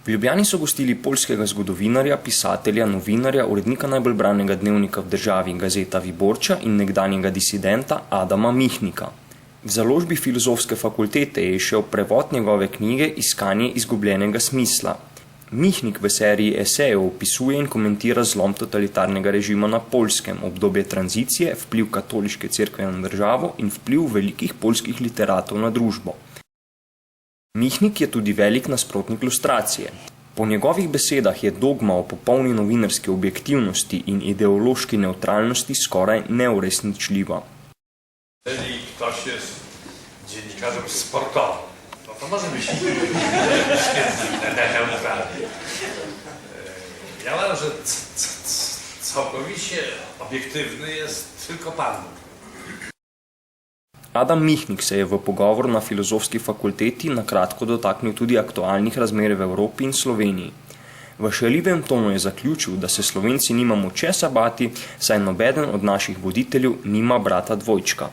V Ljubljani so gostili poljskega zgodovinarja, pisatelja, novinarja, urednika najbolj branega dnevnika v državi Gazeta Wyborcza in nekdanjega disidenta Adama Mihnika. V založbi Filozofske fakultete je izšel prevod njegove knjige Iskanje izgubljenega smisla. Mihnik v seriji esejev opisuje in komentira zlom totalitarnega režima na Poljskem, obdobje tranzicije, vpliv katoliške cerkve na državo in vpliv velikih poljskih literatov na družbo. Mihnik je tudi velik nasprotnik lustracije. Po njegovih besedah je dogma o popolni novinarski objektivnosti in ideološki nevtralnosti skoraj neuresničljiva. Jeżeli ktoś jest dziennikarzem sportowym, no to może być neutralny. Ja uważam, że całkowicie obiektywny jest tylko Pan Bóg. Adam Mihnik se je v pogovor na Filozofski fakulteti na kratko dotaknil tudi aktualnih razmer v Evropi in Sloveniji. V šaljivem tonu je zaključil, da se Slovenci nimamo česa bati, saj nobeden od naših voditeljev nima brata dvojčka.